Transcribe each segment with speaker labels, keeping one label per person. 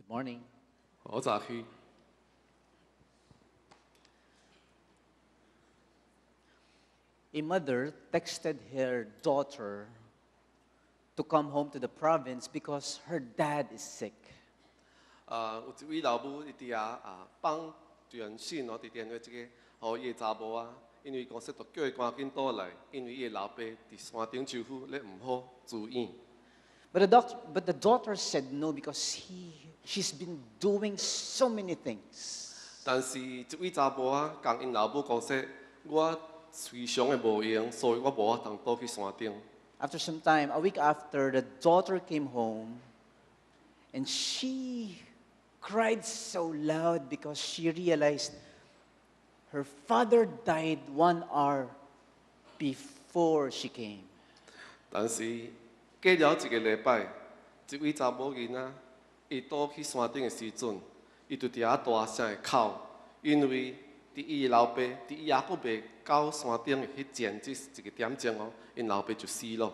Speaker 1: Morning.
Speaker 2: 好早去。
Speaker 1: A mother texted her daughter to come home to the province because her dad is sick.
Speaker 2: 有一位老母伊伫放传讯伫电话即个，互伊的查某因为讲说着叫伊赶紧倒来，因为伊的老爸伫山顶受苦，咧唔好住院。
Speaker 1: But the daughter said no because she's been doing so many things.
Speaker 2: 但是即位查某讲因老母讲说，我非常的无用，所以我无法通倒去山顶。
Speaker 1: After some time, a week after, the daughter came home and she cried so loud because she realized her father died 1 hour before she came.
Speaker 2: 但是过了一个礼拜，一位查某囡仔，伊倒去山顶的时阵，伊就伫大声的哭，因为伫伊的老爸，伫伊还阁未到山顶的迄前一个点钟因老爸就死了。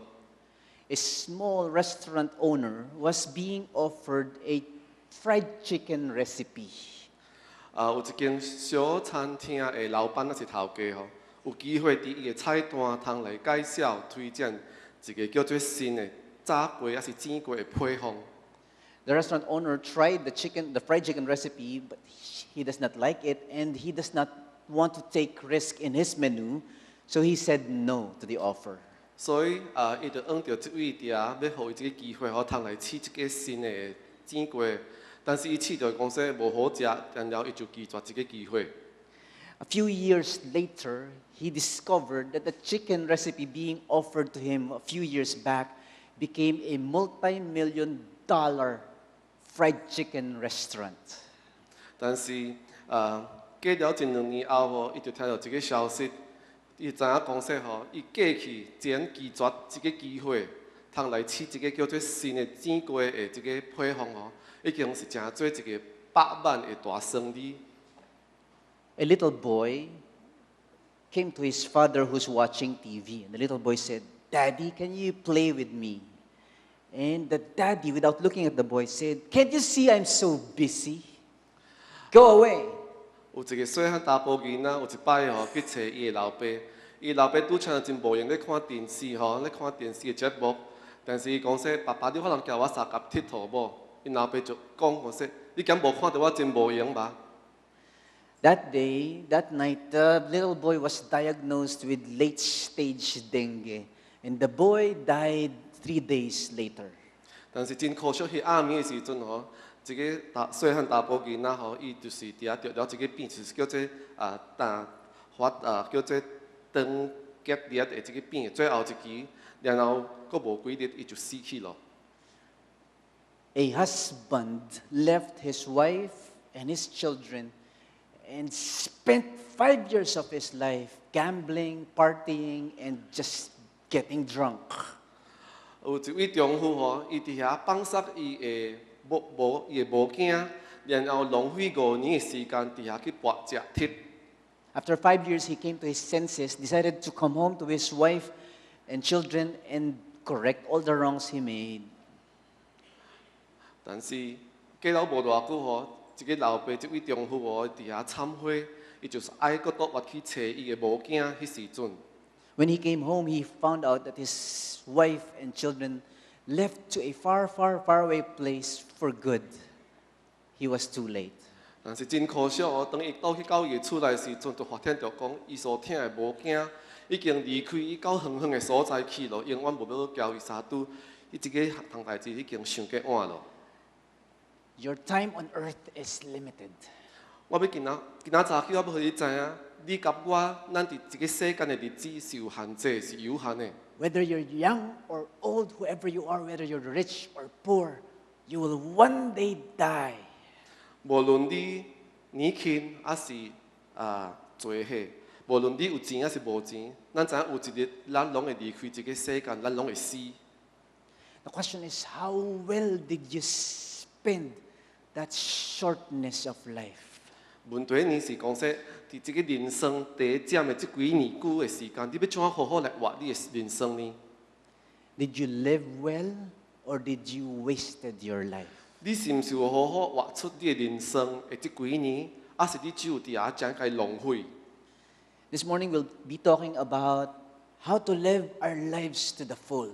Speaker 1: A small restaurant owner was being offered a fried chicken recipe.
Speaker 2: 有一间小餐厅的老板是头家有机会伫伊的菜单通来介绍推荐一个叫做新的炸过还是煎过的配方。
Speaker 1: The restaurant owner tried the fried chicken recipe, but he does not like it, and he does not want to take risk in his menu, so he said no to the offer.
Speaker 2: 所以伊就按照这位要互伊一个机会，通来试一个新的煎过，但是伊试着讲说无好食，然后伊就拒绝这个机会。
Speaker 1: A few years later, he discovered that the chicken recipe being offered to him a few years back became a multi-million-dollar fried chicken restaurant.
Speaker 2: 但是过了1-2年后伊就听到一个消息，伊知影讲说伊过去前拒绝这个机会，通来试一个叫做新的煎过的这个配方已经是真做一个100万的大生意。
Speaker 1: A little boy came to his father who's watching TV, and the little boy said, "Daddy, can you play with me?" And the daddy, without looking at the boy, said, "Can't you see I'm so busy? Go away."
Speaker 2: 有一个细汉查甫囡仔，有一摆去找伊的老爸，伊老爸拄像真无闲咧看电视咧看电视的节目，但是伊讲说：“爸爸，你可能叫我三甲佚佗无？”因老爸就讲说：“你敢无看到我真无闲吧？”
Speaker 1: That night, the little boy was diagnosed with late-stage dengue, and the boy died 3 days later.
Speaker 2: 但是真可惜，迄暗暝的时阵一个细汉查甫囡仔伊就是得了一个病，就是叫做叫做肠结裂的这个病，最后一期，然后佫无几日伊就死去了。
Speaker 1: A husband left his wife and his children and spent 5 years of his life gambling, partying, and just getting drunk.
Speaker 2: 有一位丈夫伊伫遐放杀伊的某囝，然后浪费5年的时间伫遐去搏食铁。
Speaker 1: After 5 years, he came to his senses, decided to come home to his wife and children and correct all the wrongs he made.
Speaker 2: 但是过了无偌久这个老爸这位丈夫伫遐忏悔，伊就是爱搁倒去找伊的某囝迄时阵。
Speaker 1: When he came home, he found out that his wife and children left to a far, far, far away place for good. He was too late.
Speaker 2: 但是真可惜当伊倒去到伊的厝内时阵，就发现着讲伊所疼的某囝已经离开伊到远远的所在去了，永远无要交伊相拄。伊一个项代志已经想过晚了。
Speaker 1: Your time on earth is limited.
Speaker 2: 我要今仔早起，我要互你知影，你甲我，咱伫这个世间的日子是有限制，是有限的。
Speaker 1: Whether you're young or old, whoever you are, whether you're rich or poor, you will one day die.
Speaker 2: 无论你年轻还是做岁，无论你有钱还是无钱，咱知影有一日咱拢会离开这个世间，咱拢会死。
Speaker 1: The question is, how well did you spend that shortness of life?
Speaker 2: 问题呢是讲说，伫这个人生第一站的这几年久的时间，你要怎样好好来活你的人生呢？
Speaker 1: Did you live well or did you wasted your life?
Speaker 2: 你是毋是有好好活出你的人生的这几年，还是你只有伫遐将该浪费？
Speaker 1: This morning we'll be talking about how to live our lives to the full.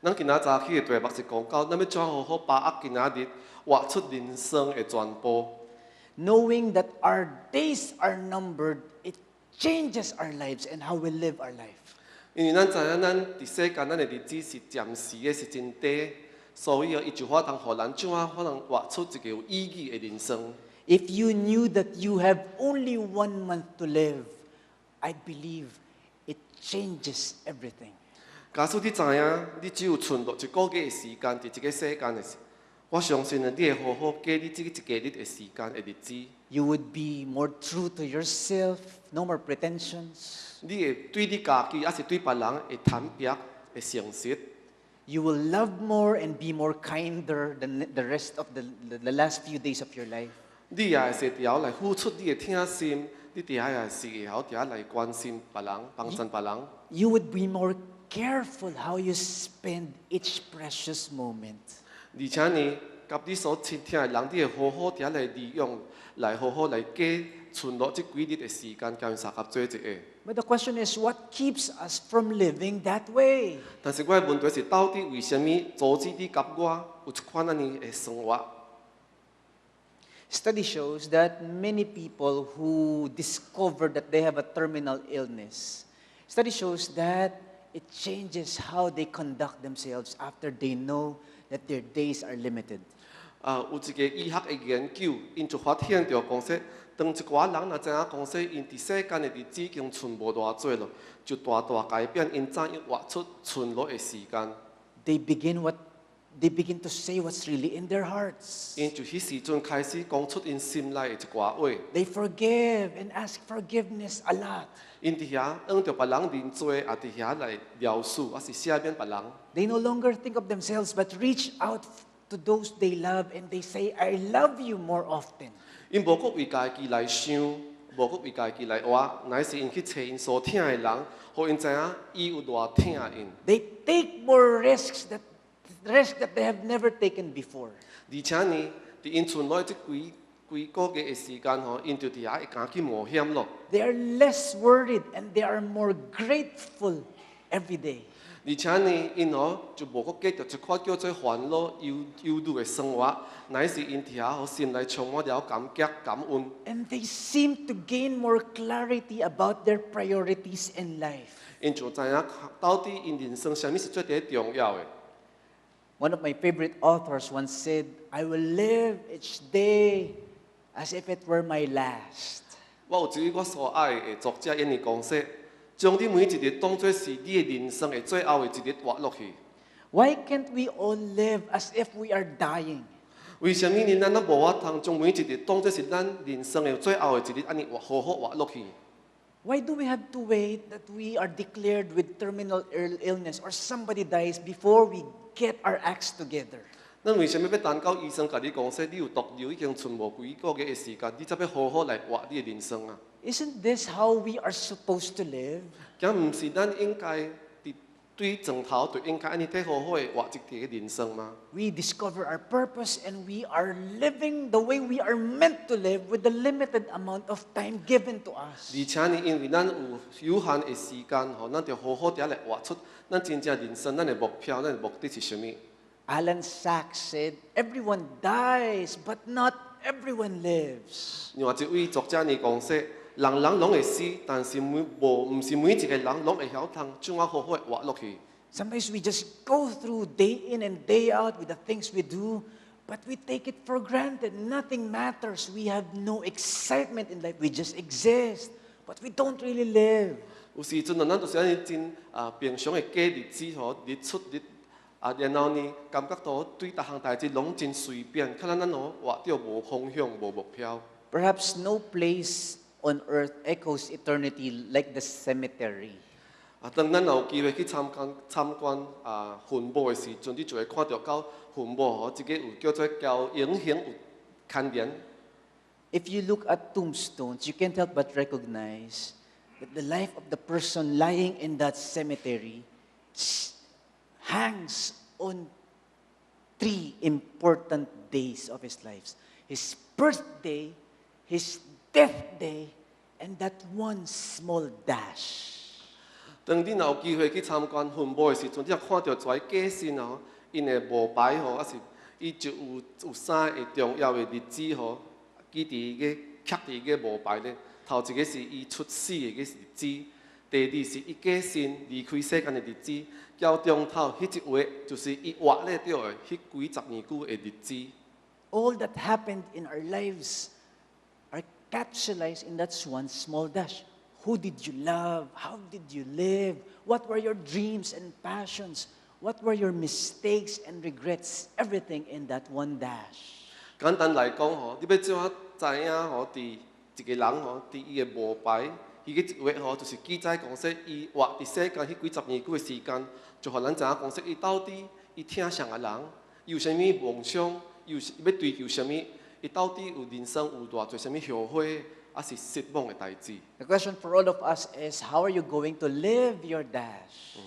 Speaker 2: 咱今仔早起的题目是讲到，咱要怎好好把握今仔日活出人生的全部。
Speaker 1: Knowing that our days are numbered, it changes our lives and how we live our life.
Speaker 2: 因为咱知影，咱伫世间，咱的日子是暂时的，是真短，所以伊就法通互咱怎啊可能活出一个有意义的人生。
Speaker 1: If you knew that you have only 1 month to live, I believe it changes everything.
Speaker 2: 假使你知影，你只有存落1个月的时间伫这个世间的时，我相信你会好好过你这1个日的时间的日子。
Speaker 1: You would be more true to yourself, no more pretensions.
Speaker 2: 你会对你家己，还是对别人会坦白、会诚实。
Speaker 1: You will love more and be more kinder than the rest of the last few days of your life.
Speaker 2: 你也会是调来付出你的疼心，你底下也是会晓调来关心别人、帮衬别人。
Speaker 1: You would be more careful how you spend each precious moment.
Speaker 2: 而且呢，甲你所亲听的人，你会好好调来利用，来好好来过存落这几日的时间，交因相合做一个。
Speaker 1: But the question is, what keeps us from living that way?
Speaker 2: 但是我的问题是，到底为什么阻止你甲我有一款安尼的生活？
Speaker 1: Study shows that many people who discover that they have a terminal illness, study shows that it changes how they conduct themselves after they know that their days are limited.
Speaker 2: 有一个医学的研究，因就发现到讲说，当一寡人若知影讲说，因伫世间的日子已经存无偌济咯，就大大改变因怎样活出存落的时间。
Speaker 1: They begin to say what's really in their hearts.
Speaker 2: 因就迄时阵开始讲出因心内的一寡话。
Speaker 1: They forgive and ask forgiveness a lot.
Speaker 2: 因伫遐按着别人认罪，也伫遐来饶恕，还是赦免别人。
Speaker 1: They no longer think of themselves but reach out to those they love and they say, I love you more often.
Speaker 2: 因无搁为家己来想，无搁为家己来活，乃是因去找因所疼的人，互因知影伊有偌疼因。
Speaker 1: They take more risks that they have never taken before.
Speaker 2: 而且呢，伫因存落即几个月的时间吼，因就伫遐会敢去冒险咯。
Speaker 1: They are less worried and they are more grateful every day.
Speaker 2: 而且呢，因就无搁继续一款叫做烦恼、忧虑的生活，乃是因伫遐心内充满了感激、感恩。
Speaker 1: And they seem to gain more clarity about their priorities in life.
Speaker 2: 因就知影到底因人生啥物是最重要的。
Speaker 1: One of my favorite authors once said, I will live each day as if it were my last.
Speaker 2: 我有一位我所爱的作者，因为讲说，将你每一日当作是你的人生的最后的一日活落去。
Speaker 1: Why can't we all live as if we are dying?
Speaker 2: 为什么呢？咱无法通将每一日当作是咱人生的最后的一日，安尼好好活落去？
Speaker 1: Why do we have to wait that we are declared with terminal illness or somebody dies before we get our acts together?
Speaker 2: 咱为什么要等到医生甲你讲说你有毒瘤已经存无几个月的时间，你才要好好来活你的人生啊？
Speaker 1: Isn't this how we are supposed to live?
Speaker 2: 咁毋是咱应该伫对前头就应该安尼睇好好的活一个人生吗？
Speaker 1: We discover our purpose and we are living the way we are meant to live with the limited amount of time given to us.
Speaker 2: 而且呢，因为咱有限的时间，吼，咱就好好地来活出咱真正人生，咱的目标，咱的目的是什么？
Speaker 1: Alan Sachs said, everyone dies, but not everyone lives.
Speaker 2: 另外一位作者呢讲说，人拢会死，但是毋是每一个人拢会晓通怎啊好好的活落去。
Speaker 1: Sometimes we just go through day in and day out with the things we do, but we take it for granted. Nothing matters. We have no excitement in life. We just exist, but we don't really live.
Speaker 2: 有时阵咱就是安尼真平常的过日子吼，日出日然后呢，感觉到对逐项代志拢真随便，看咱活着无方向、无目标。
Speaker 1: Perhaps no place on earth echoes eternity like the cemetery.
Speaker 2: 当咱有机会去参观坟墓的时阵，你就会看到到坟墓吼，一个有叫做永恒有牵连。
Speaker 1: If you look at tombstones, you can't help but recognize that the life of the person lying in that cemetery hangs on three important days of his life: his birthday, his death day, and that one small dash.
Speaker 2: 当你若有机会去参观坟墓的时阵，你若看到一个假身哦，因的墓牌吼，还是伊就有三个重要的日子吼，记伫个刻伫个墓牌咧。头一个是伊出世的个日子，第二是伊假身离开世间的日子，到中头迄一画就是伊活咧着的迄几十年久的日子。
Speaker 1: All that happened in our lives are capsulized in that one small dash. Who did you love? How did you live? What were your dreams and passions? What were your mistakes and regrets? Everything in that one dash.
Speaker 2: 简单来讲吼，你要怎啊知影吼？伫一个人吼，伫伊的墓牌，伊个一画吼，就是记载讲说，伊活伫世间迄几十年久的时间，就互咱知影讲说，伊到底伊听啥个人，伊有啥物梦想，伊要追求啥物，伊到底有人生有偌侪啥物后悔，还是失望的代志。
Speaker 1: The question for all of us is, how are you going to live your dash?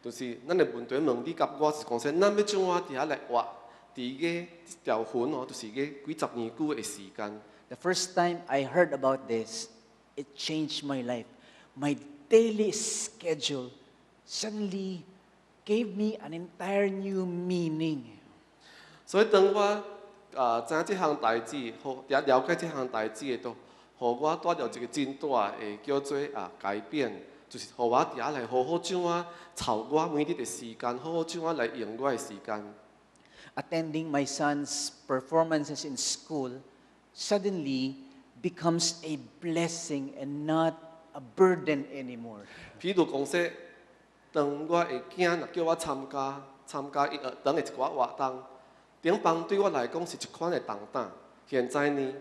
Speaker 2: 就是咱的问题问你甲我是讲说，咱要怎啊伫遐来活，伫个条魂吼，就是个几十年久的时间。
Speaker 1: The first time I heard about this, it changed my life. My daily schedule suddenly gave me an entire new meaning.
Speaker 2: 所以当我知影即项代志，好了解即项代志的都，互我带着一个真大的叫做改变，就是互我伫遐来好好怎啊操我每日的时间，好好怎啊来用我的时间。
Speaker 1: Attending my son's performances in school suddenly becomes a blessing and not a burden anymore.
Speaker 2: 譬如讲说，当我的囝若叫我参加伊当的一寡活动，顶帮对我来讲是一款的重担，现在呢，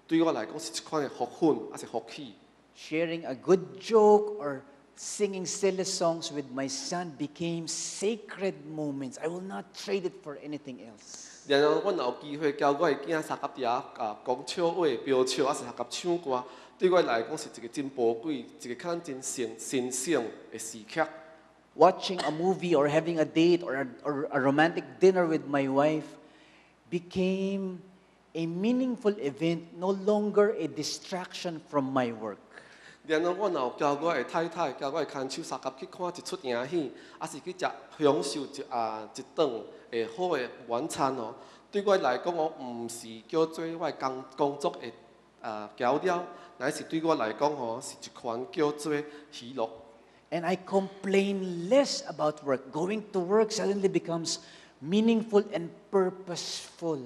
Speaker 2: 对我来讲是一款的福分，还是福气。
Speaker 1: Sharing a good joke or singing silly songs with my son became sacred moments. I will not trade it for anything else.
Speaker 2: 然后我若有机会教我的囝三甲伫遐讲笑话、飙笑，还是甲唱歌，对我来讲是一个真宝贵、一个看真神圣的时刻。
Speaker 1: Watching a movie or having a date or a romantic dinner with my wife became a meaningful event, no longer a distraction from my work.
Speaker 2: 然后我若有交我的太太、交我的牵手三甲去看一出影戏，还是去享受一顿的好的晚餐哦。对我来讲，我毋是叫做我的工作的交了，乃是对我来讲哦，是一款叫做喜乐。
Speaker 1: And I complain less about work. Going to work suddenly becomes meaningful and purposeful.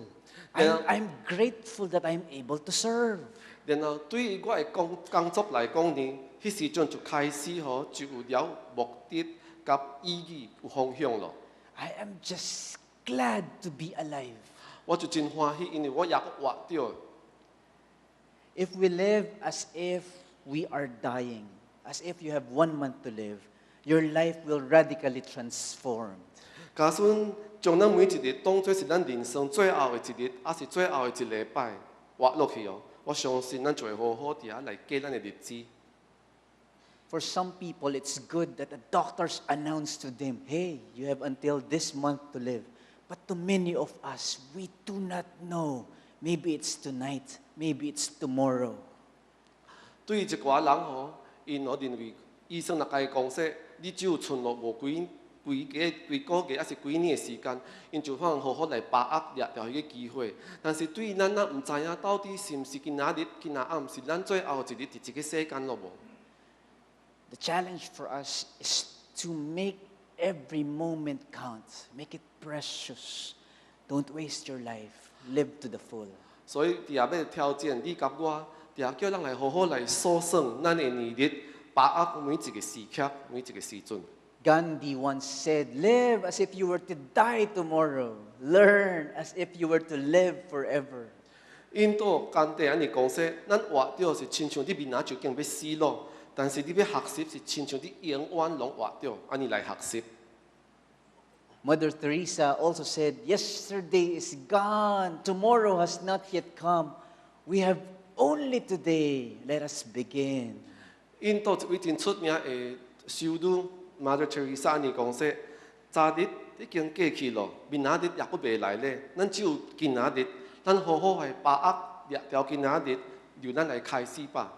Speaker 1: I'm grateful that I'm able to serve.
Speaker 2: 然后对于我的工作来讲呢，迄时阵就开始吼，就有了目的、甲意义、有方向咯。
Speaker 1: I am just glad to be alive.
Speaker 2: 我就真欢喜，因为我也活着。
Speaker 1: If we live as if we are dying, as if you have 1 month to live, your life will radically transform.
Speaker 2: 假使将咱每一日当作是咱人生最后的一日，还是最后的一礼拜活落去哦，我相信咱就会好好伫遐来过咱的日子。
Speaker 1: For some people, it's good that the doctors announce to them, hey, you have until this month to live. But to many of us, we do not know. Maybe it's tonight, maybe it's tomorrow.
Speaker 2: 对于一寡人吼，因我认为医生若甲伊讲说，你只有存落无几个月，还是几年的时间，因就可能好好来把握掠到迄个机会。但是对于咱毋知影到底是毋是今仔日、今仔暗是咱最后一日伫即个世间咯无？
Speaker 1: The challenge for us is to make every moment count. Make it precious. Don't waste your life. Live to the full.
Speaker 2: 所以伫遐要挑战你甲我，伫遐叫咱来好好来数算咱的年日，把握每一个时刻、每一个时阵。
Speaker 1: Gandhi once said, live as if you were to die tomorrow. Learn as if you were to live forever.
Speaker 2: 印度甘地安尼讲说，咱活着是亲像你明仔就竟要死咯，但是你要学习是亲像你永远拢活着，安尼来学习。
Speaker 1: Mother Teresa also said, yesterday is gone. Tomorrow has not yet come. We have only today. Let us begin.
Speaker 2: 印度一位真出名的修女 Mother Teresa 安尼讲说，昨日已经过去咯，明仔日也佫袂来咧。咱只有今仔日，咱好好的把握掠条今仔日，由咱来开始吧。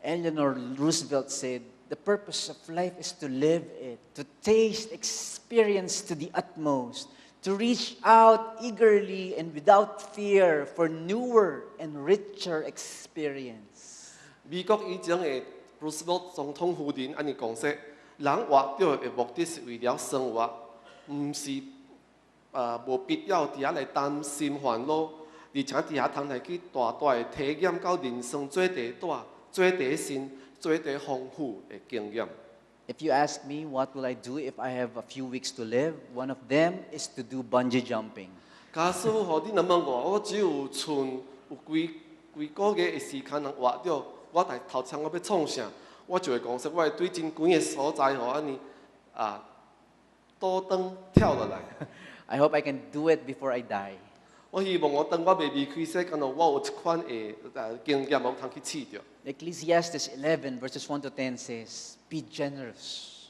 Speaker 1: Eleanor Roosevelt said, "The purpose of life is to live it, to taste, experience to the utmost, to reach out eagerly and without fear for newer and richer experience."
Speaker 2: 美国以前的 Roosevelt 总统夫人安尼讲说，人活着的目的是为了生活，毋是无必要伫遐来担心烦恼，而且伫遐通来去大大的体验到人生最地大、最地新、最地丰富的经验。
Speaker 1: If you ask me what will I do if I have a few weeks to live, one of them is to do bungee jumping.
Speaker 2: 假使吼你若问我只有剩有几个月的时间能活着，我头前我要创啥？我就会讲说，我会对真远的所在吼安尼倒登跳落来。
Speaker 1: I hope I can do it before I die.
Speaker 2: 我希望当我未离开世间咯，我有一款的经验，我通去试着。
Speaker 1: Ecclesiastes 11 verses 1 to 10 says, "Be generous,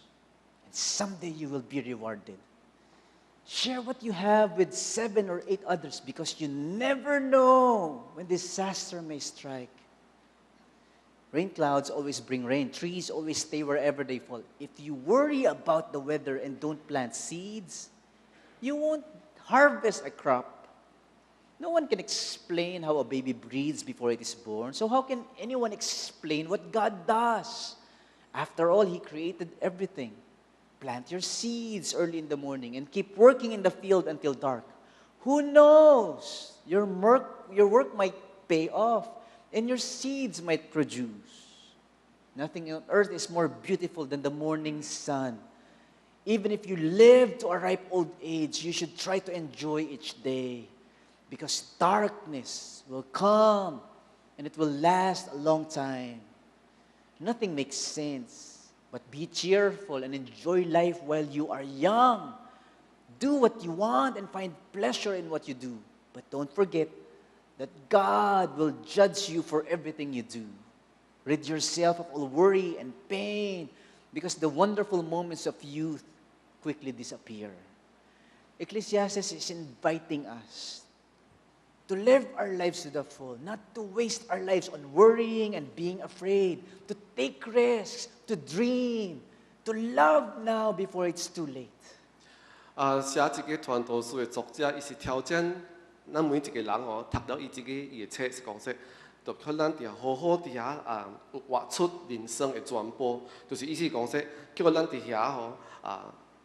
Speaker 1: and someday you will be rewarded. Share what you have with 7 or 8 others, because you never know when disaster may strike. Rain clouds always bring rain. Trees always stay wherever they fall. If you worry about the weather and don't plant seeds, you won't harvest a crop. No one can explain how a baby breathes before it is born. So how can anyone explain what God does? After all, He created everything. Plant your seeds early in the morning and keep working in the field until dark. Who knows? Your work might pay off and your seeds might produce. Nothing on earth is more beautiful than the morning sun. Even if you live to a ripe old age, you should try to enjoy each day, because darkness will come and it will last a long time. Nothing makes sense, but be cheerful and enjoy life while you are young. Do what you want and find pleasure in what you do. But don't forget that God will judge you for everything you do. Rid yourself of all worry and pain, because the wonderful moments of youth quickly disappear. Ecclesiastes is inviting us to live our lives to the full, not to waste our lives on worrying and being afraid, to take risks, to dream, to love now before it's too late.
Speaker 2: 写一个传道书的作者，伊是挑战咱每一个人哦，读到伊的册是讲说，就叫咱伫好好伫遐活出人生的全部，就是意思讲说，叫咱伫遐吼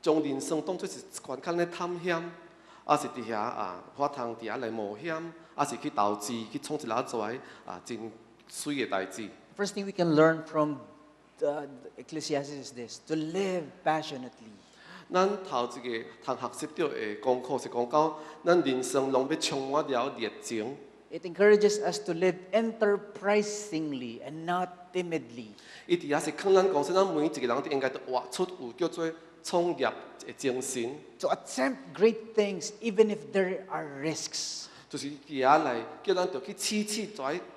Speaker 2: 将人生当作是一款较咧探险。是伫遐我通伫遐来冒险，是去投资，去创一lap侪真水的代志。
Speaker 1: First thing we can learn from the Ecclesiastes is this: to live passionately.
Speaker 2: 咱头一个通学习到的功课是讲到，咱人生拢要充满了热情。
Speaker 1: It encourages us to live enterprisingly and not timidly.
Speaker 2: 伊伫遐是劝咱讲说，咱每一个人都应该都活出有叫做创业的精神。
Speaker 1: To attempt great things even if there are risks.
Speaker 2: 就是伫遐来叫咱着去试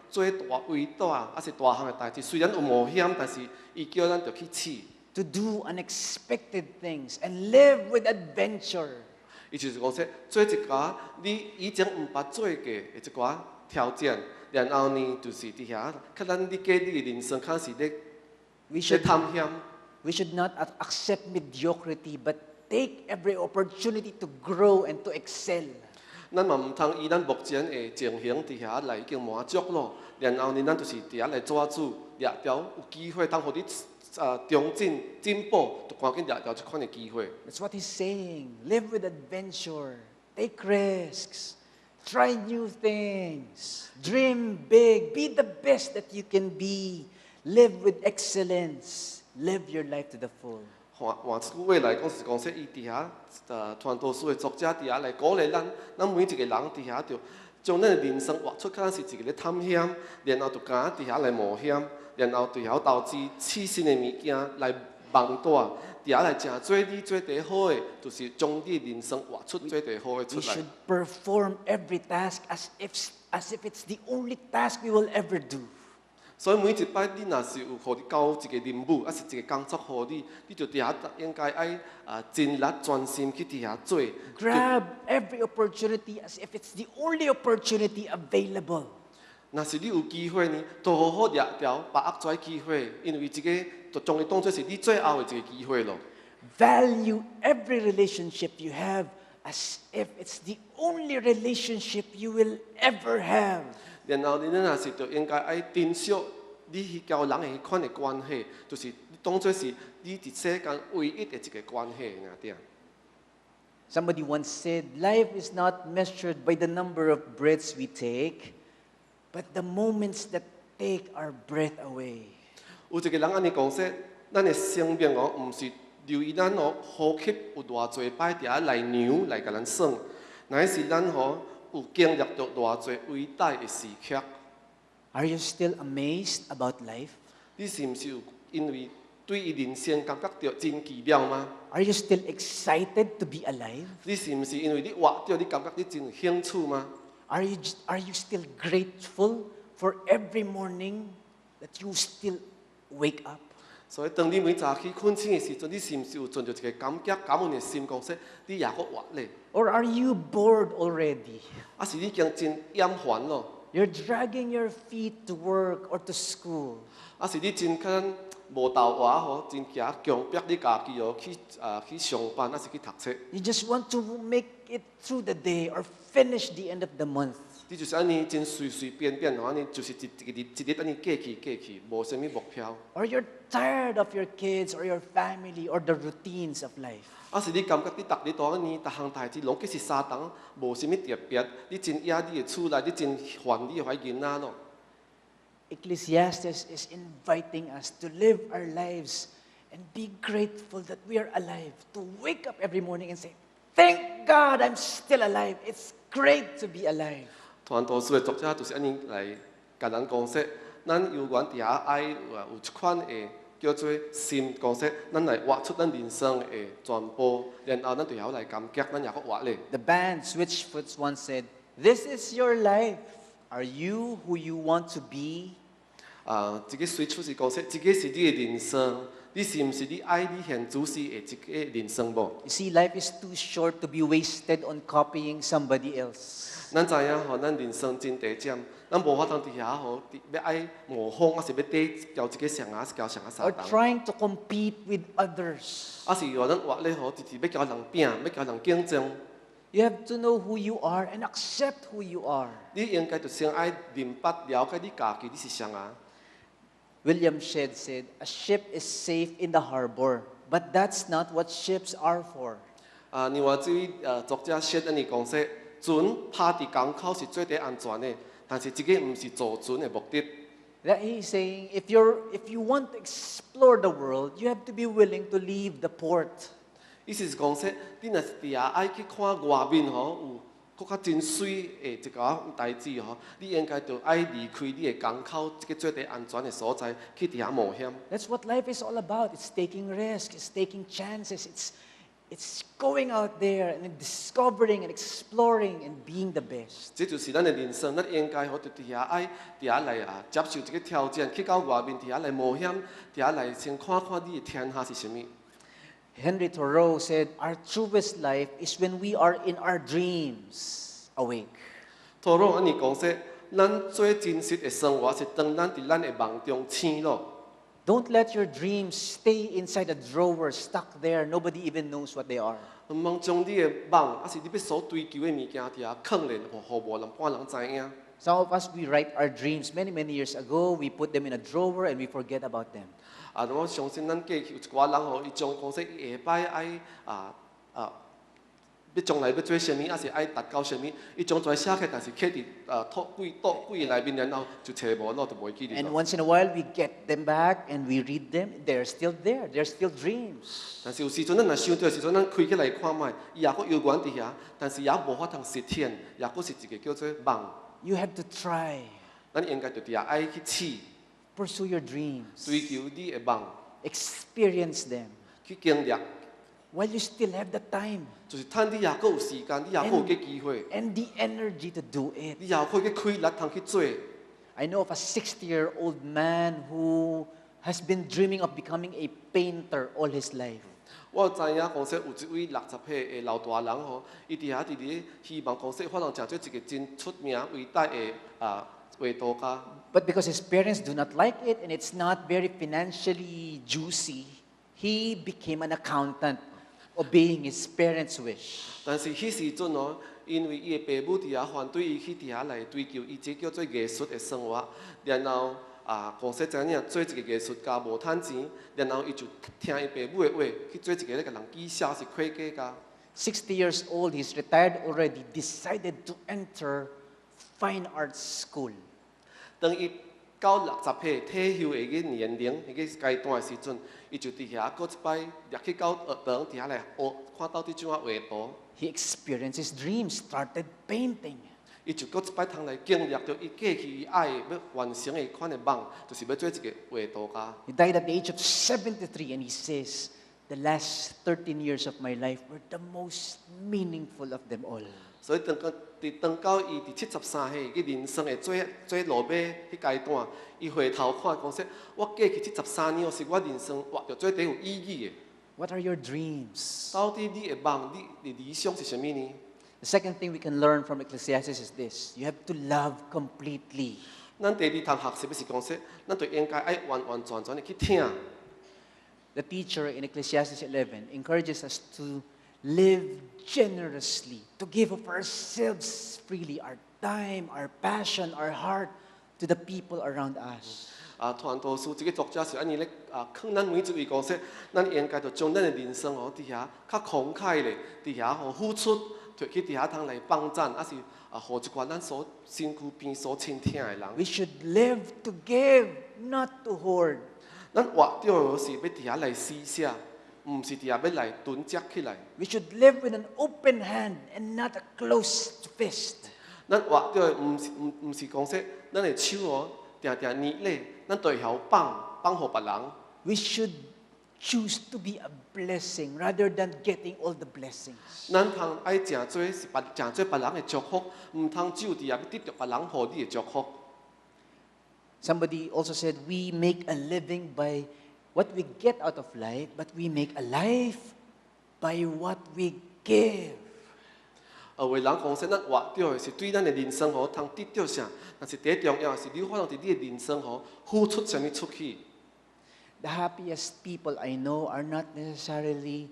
Speaker 2: 做大伟大，是大项的代志。虽然有冒险，但是伊叫咱着去试。
Speaker 1: To do unexpected things and live with adventure.
Speaker 2: 伊就是讲说，做一寡你以前毋捌做过的一寡挑战，然后呢，就是伫遐，较咱你过你的人生，较是咧探险。
Speaker 1: We should not accept mediocrity, but take every opportunity to grow and to excel.
Speaker 2: 咱嘛毋通以咱目前的情形伫遐来已经满足咯，然后呢，咱就是伫遐来抓住掠条有机会，通互你中进步，就赶紧掠条即款的机会。
Speaker 1: That's what he's saying. Live with adventure, take risks, try new things, dream big, be the best that you can be, live with excellence, live your life to the full.
Speaker 2: 换一句话来讲，是讲说伊伫遐传道书的作者伫遐来鼓励咱每一个人伫遐着将咱的人生活出，敢是一个咧探险，然后就敢伫遐来冒险，然后伫遐投资试新的物件来梦大，伫遐来诚做你做第好的，就是将你人生活出做第好的出
Speaker 1: We
Speaker 2: 来。
Speaker 1: should perform every task as if it's the only task we will ever do.
Speaker 2: 所以每一摆你若是有互你交一个任务，还是一个工作互你，你就伫遐应该爱尽力专心去伫遐做。
Speaker 1: Grab every opportunity as if it's the only opportunity available.
Speaker 2: 若是你有机会呢，就好好抓牢把握住机会，因为这个就将伊当作是你最后的一个机会咯。
Speaker 1: Value every relationship you have as if it's the only relationship you will ever have.
Speaker 2: 然后你若是就应该爱珍惜你去交人的迄款的关系，就是你当作是你伫世间唯一的一个关系尔点。
Speaker 1: Somebody once said, life is not measured by the number of breaths we take, but the moments that take our breath away.
Speaker 2: 有一个人安尼讲说，咱的生命毋是由于咱呼吸有偌济摆伫遐来量来甲咱算，乃是咱有经历到偌济伟大的时刻。
Speaker 1: Are you still amazed about life?
Speaker 2: 你是毋是有因为对伊人生感觉到真奇妙吗？
Speaker 1: Are you still excited to be alive?
Speaker 2: 你是毋是因为你活着，你感觉你真有兴趣吗？
Speaker 1: Are you still grateful for every morning that you still wake up?
Speaker 2: 所以当你每早起困醒的时阵，你是毋是有存着一个感恩的心，讲说你也阁活咧？
Speaker 1: Or are you bored already?
Speaker 2: 还是你已经真厌烦咯？
Speaker 1: You're dragging your feet to work or to school.
Speaker 2: 还是你真看无斗活真强逼你家己去上班，还是去读册？
Speaker 1: You just want to make it through the day or finish the end of the month.
Speaker 2: 你就是安尼真随便安尼就是一日安尼过去，无啥物目标。
Speaker 1: Or you're tired of your kids or your family or the routines of life.
Speaker 2: 还是你感觉你逐日都安尼，逐项代志拢计是相同，无啥物特别。你真野你的厝内，你真烦你的怀囡仔咯。
Speaker 1: Ecclesiastes is inviting us to live our lives and be grateful that we are alive, to wake up every morning and say, thank God I'm still alive. It's great to be alive.
Speaker 2: 传道书的作者就是安尼来甲咱讲说，咱有缘伫遐爱有一款的叫做心，讲说咱来活出咱人生的全部，然后咱就晓来感激，咱也阁活咧。
Speaker 1: The band Switchfoot once said, this is your life. Are you who you want to be?
Speaker 2: 这个随处是讲说，这个是你的人生，你是毋是你爱你现主事的这个人生无？
Speaker 1: You see, life is too short to be wasted on copying somebody else.
Speaker 2: 咱知影咱人生真短暂，咱无法通伫遐要爱模仿，还是要跟交一个上是交上相
Speaker 1: Or
Speaker 2: 同。
Speaker 1: trying to compete with others.
Speaker 2: 还是咱活咧直直要交人拼，要交人竞争。
Speaker 1: You have to know who you are and accept who you are.
Speaker 2: 你应该就先爱明白了解你家己你是啥啊。
Speaker 1: William Shedd said, a ship is safe in the harbor, but that's not what ships are for.
Speaker 2: 另外这位作者写安尼讲说，船趴伫港口是最最安全的，但是这个毋是坐船的目的。
Speaker 1: That he's saying, if you want to explore the world, you have to be willing to leave the port.
Speaker 2: 意思是讲说，你若是伫遐爱去看外面有更较真水的一个代志你应该就爱离开你的港口，这个最最安全的所在，去伫遐冒险。
Speaker 1: That's what life is all about. It's taking risks, it's taking chances, it's going out there and discovering and exploring and being the best.
Speaker 2: 这就是咱的人生，咱应该就伫遐爱伫遐来接受这个挑战，去到外面伫遐来冒险，伫遐来先看看你的天下是啥物。
Speaker 1: Henry Thoreau said, our truest life is when we are in our dreams awake.
Speaker 2: 托罗安尼讲说，咱最真实的生活是当咱伫咱的梦中醒咯。
Speaker 1: Don't let your dreams stay inside a drawer, stuck there. Nobody even knows what they are.
Speaker 2: 毋通将你的梦，还是你要所追求的物件伫遐藏咧，互无人半人知影。
Speaker 1: Some of us, we write our dreams many years ago. We put them in a drawer and we forget about them.
Speaker 2: 我相信咱过去有一寡人伊将讲说伊下摆爱要将来要做啥物，还是爱达到啥物，伊将跩写起，但是刻伫柜内面，然后就找无咯，就袂记哩
Speaker 1: And
Speaker 2: 咯。
Speaker 1: once in a while, we get them back and we read them. They're still there. They're still dreams.
Speaker 2: 但是有时阵咱若想到的时阵，咱开起来看卖，伊也阁犹原伫遐，但是也无法通实现，也阁是一个叫做梦。
Speaker 1: You have to try.
Speaker 2: 咱应该就伫遐爱去试，
Speaker 1: Pursue your dreams.
Speaker 2: 追求你的梦，
Speaker 1: Experience them
Speaker 2: 去经历，
Speaker 1: while you still have the time
Speaker 2: 就是趁你也阁有时间，你也阁有个机会，
Speaker 1: and the energy to do it.
Speaker 2: 你也可以去开力通去做。
Speaker 1: I know of a 60-year-old man who has been dreaming of becoming a painter all his life.
Speaker 2: 我知影讲说有一位60岁的老大人吼，伊伫遐咧希望讲说，发展成做一个真出名伟大的画图家。
Speaker 1: But because his parents do not like it and it's not very financially juicy, he became an accountant, obeying his parents' wish.
Speaker 2: 但是迄时阵哦，因为伊的父母伫遐反对伊去伫遐来追求伊这叫做艺术的生活，然后讲说怎样做一个艺术家无趁钱，然后伊就听伊父母的话，去做一个咧甲人讥笑是会计家。
Speaker 1: 60 years old, he's retired already, decided to enter fine arts school.
Speaker 2: 当伊到60岁退休的个年龄、迄个阶段的时阵，伊就伫遐过一摆，入去到学堂伫遐来学，看到底怎啊画图。
Speaker 1: He experienced his dreams, started painting.
Speaker 2: 伊就过一摆通来经历着伊过去伊爱要完成的款的梦，就是要做一个画图家。
Speaker 1: He died at the age of 73, and he says, "The last 13 years of my life were the most meaningful of them all."
Speaker 2: 所以当到伊伫73岁，伊人生的最落尾迄阶段，伊回头看讲说，我过去73年是我人生活着最底有意义的。
Speaker 1: What are your dreams?
Speaker 2: 到底你的梦，你的理想是啥物呢？
Speaker 1: The second thing we can learn from Ecclesiastes is this: you have to love completely.
Speaker 2: 咱第二堂学习的是讲说，咱就应该爱完完全全的去听。
Speaker 1: The teacher in Ecclesiastes 11 encourages us to live generously, to give of ourselves freely, our time, our passion, our heart to the people around us.
Speaker 2: 传道书这个作者是安尼咧劝咱每一位讲说，咱应该就将咱的人生吼伫遐较慷慨咧，伫遐吼付出，摕去伫遐通来帮赞，还是互一寡咱所身躯边所亲听的人。
Speaker 1: We should live to give, not to hoard.
Speaker 2: 咱活着是要伫遐来施舍，毋是伫遐要来囤积起来。
Speaker 1: We should live with an open hand and not a closed fist.
Speaker 2: 咱活着毋是讲说，咱的手哦定定捏咧，咱就会晓放互别人。
Speaker 1: We should choose to be a blessing rather than getting all the blessings.
Speaker 2: 咱通爱诚做是诚做别人的祝福，毋通只有伫遐要得到别人互你的祝福。
Speaker 1: Somebody also said, we make a living by what we get out of life, but we make a life by what we give.
Speaker 2: 有的人讲说，咱活着的是对咱的人生吼，通得到啥？但是第重要的是，你有法通伫你的人生吼，付出啥物出去。
Speaker 1: The happiest people I know are not necessarily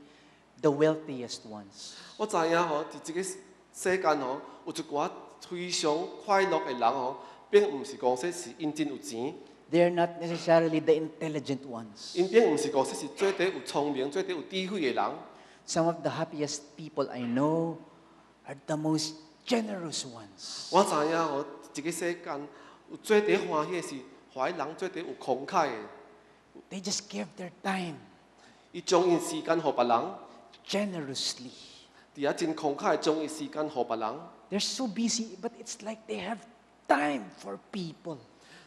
Speaker 1: the wealthiest ones.
Speaker 2: 我知影吼，伫即个世间吼，有一寡非常快乐的人吼，并毋是讲说是因真有钱，
Speaker 1: They are not necessarily the intelligent ones.
Speaker 2: 因并毋是讲说是做得有聪明、做得有智慧的人。
Speaker 1: Some of the happiest people I know are the most generous ones.
Speaker 2: 我知影吼，即个世间有做得欢喜的是，怀人做得有慷慨的。
Speaker 1: They just give their time
Speaker 2: 伊将伊时间互别人，
Speaker 1: generously.
Speaker 2: 伫遐真慷慨将伊时间互别人。
Speaker 1: They're so busy, but it's like they have time for people.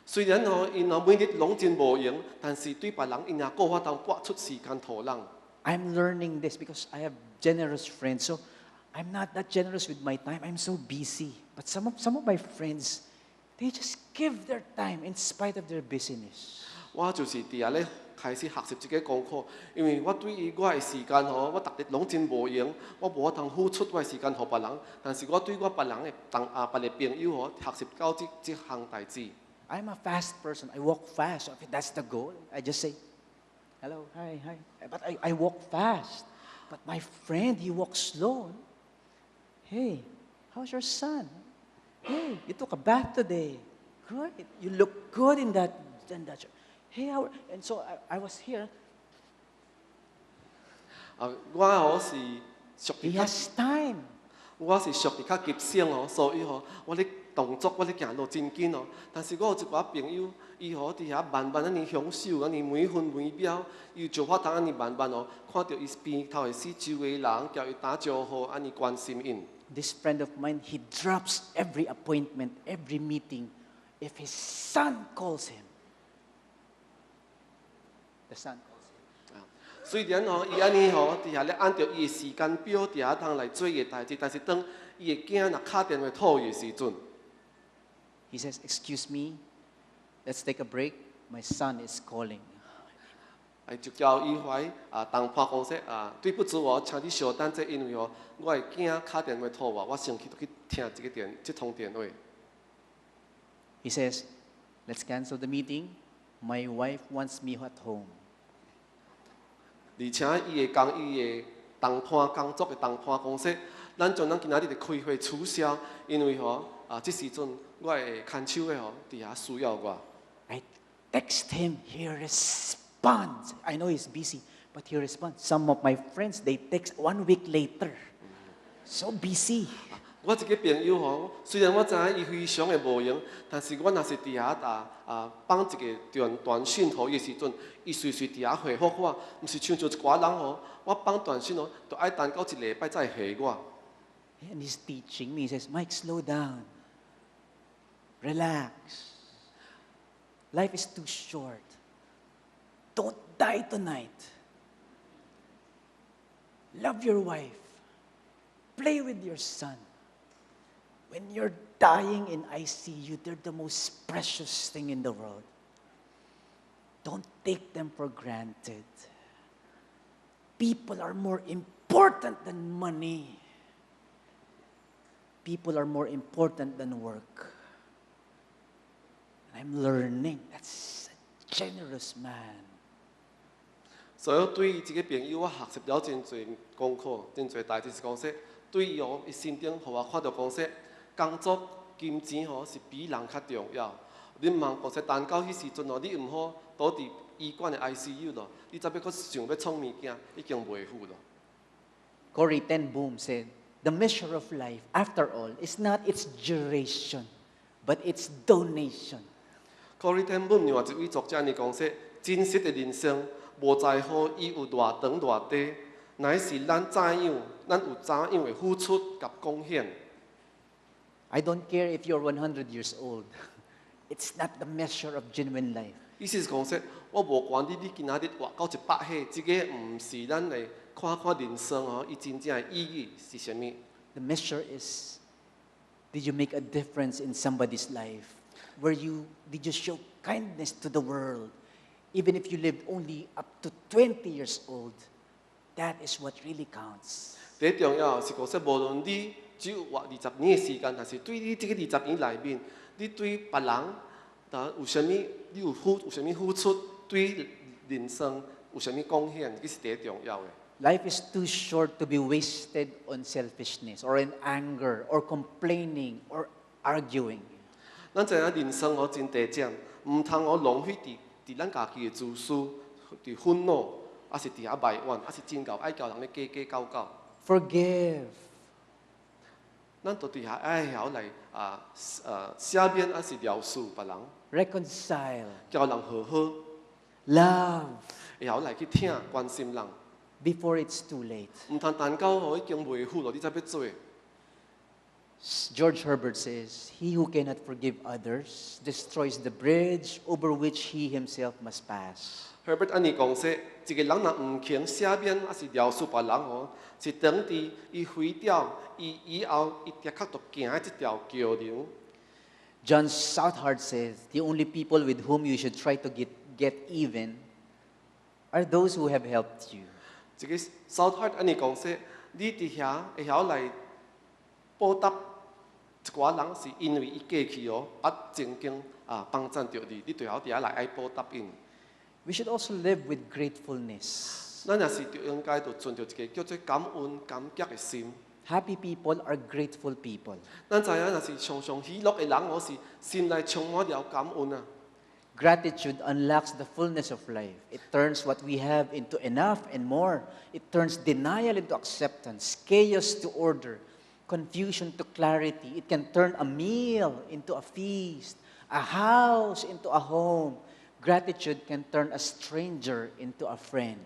Speaker 2: 虽然吼，因每日拢真无闲，但是对别人因也够法通拨出时间互人。
Speaker 1: I'm learning this because I have generous friends. So I'm not that generous with my time. I'm so busy. But some of my friends, they just give their time in spite of their busyness.
Speaker 2: 我就是伫遐咧开始学习即个功课，因为我对于我的时间吼，我逐日拢真无闲，我无法通付出我的时间互别人。但是我对我别人的别个朋友吼，学习到即项代志。
Speaker 1: I'm a fast person. I walk fast. So if that's the goal, I just say, hello, hi. But I walk fast. But my friend, he walks slow. Hey, how's your son? Hey, you took a bath today. Good. You look good in that shirt. Hey, and so I was here.
Speaker 2: 我吼是属
Speaker 1: He
Speaker 2: 于较，
Speaker 1: has time.
Speaker 2: 我是属于较急性哦，所以吼，我咧动作我咧行路真紧哦。但是我有一寡朋友，伊吼伫遐慢慢安尼享受，安尼每分每秒，伊就法通安尼慢慢哦，看到伊边头的四周围人，叫伊打招呼，安尼关心因。
Speaker 1: This friend of mine, he drops every appointment, every meeting, if his son calls him. The son calls him.
Speaker 2: 虽然吼，伊安尼吼，伫遐咧按照伊的时间表，伫遐通来做伊的代志，但是当伊的囝若敲电话讨伊的时阵，
Speaker 1: He says, excuse me, let's take a break. My son is calling.
Speaker 2: 就叫伊怀东坡讲说对不住哦，请你稍等者，因为哦，我的囝敲电话讨我先去听这通电话。
Speaker 1: He says, let's cancel the meeting. My wife wants me at home.
Speaker 2: 而且伊的东坡工作的东坡讲说，咱将咱今仔日的开会取消，因为这时阵我的看守的伫遐需要我。
Speaker 1: I text him. He responds. I know he's busy, but he responds. Some of my friends, they text 1 week later. So busy.
Speaker 2: 我一个朋友虽然我知影伊非常的无闲，但是我若是伫遐放一个短讯互伊的时阵，伊随时伫遐回复我，毋是像一寡人我放短讯就爱等到1礼拜才回我。
Speaker 1: And he's teaching me. He says, Mike, slow down. Relax. Life is too short. Don't die tonight. Love your wife. Play with your son. When you're dying in ICU, they're the most precious thing in the world. Don't take them for granted. People are more important than money. People are more important than work. And I'm learning. That's a generous man.
Speaker 2: 所以对这个朋友，我学习了真侪功课，真侪代志是讲说，对伊伊心中互我看到讲说，工作金钱是比人较重要。你毋通讲说，等到迄时阵你毋好倒伫医院的 ICU 咯，你再要搁想要创物件，已经袂赴咯。
Speaker 1: Corrie Ten Boom said, the measure of life, after all, is not its duration, but its donation.
Speaker 2: Corrie Ten Boom 另外一位作家呢讲说，真实的人生无在乎伊有偌长偌短，乃是咱有怎样的付出甲贡献。
Speaker 1: I don't care if you're 100 years old. It's not the measure of genuine life.
Speaker 2: 意思是讲说，我无管你今仔日活到100岁，这个毋是咱来看看人生伊真正的意义是啥物。
Speaker 1: The measure is, did you make a difference in somebody's life? Did you show kindness to the world? Even if you lived only up to 20 years old, that is what really counts.
Speaker 2: 第一重要是讲说，无论你只有活20年的时间，但是对你这个20年内面，你对别人有啥物，你有啥物付出，对人生有啥物贡献，这是第一重要的。
Speaker 1: Life is too short to be wasted on selfishness or in anger or complaining or arguing.
Speaker 2: 咱知影人生真短暂，毋通浪费伫咱家己的自私，伫愤怒，还是伫遐埋怨，还是真爱交人咧计较。
Speaker 1: Forgive.
Speaker 2: 咱就伫遐爱晓来赦免，还是饶恕别人，
Speaker 1: Reconcile.
Speaker 2: 交人和好，
Speaker 1: Love.
Speaker 2: 会晓来去听关心人，
Speaker 1: Before it's too late.
Speaker 2: 毋通等到已经袂赴咯，你才要做。
Speaker 1: George Herbert says, he who cannot forgive others destroys the bridge over which he himself must pass.
Speaker 2: Herbert 安尼讲说，一个人若毋肯赦免，还是饶恕别人是等伫伊毁掉，伊以后伊的确着行这条桥梁。
Speaker 1: John Southard says, the only people with whom you should try to get even are those who have helped you.
Speaker 2: 这个 Southard 安尼讲说，你伫遐会晓来报答一寡人，是因为伊过去曾经帮助着你，你就晓伫遐来爱报答因。
Speaker 1: We should also live with gratefulness.
Speaker 2: 咱也是就应该就存着一个叫做感恩感激的心。
Speaker 1: Happy people are grateful people.
Speaker 2: 咱知影，若是常常喜乐的人，是心内充满了感恩啊。
Speaker 1: Gratitude unlocks the fullness of life. It turns what we have into enough and more. It turns denial into acceptance, chaos to order, confusion to clarity. It can turn a meal into a feast, a house into a home. Gratitude can turn a stranger into a friend.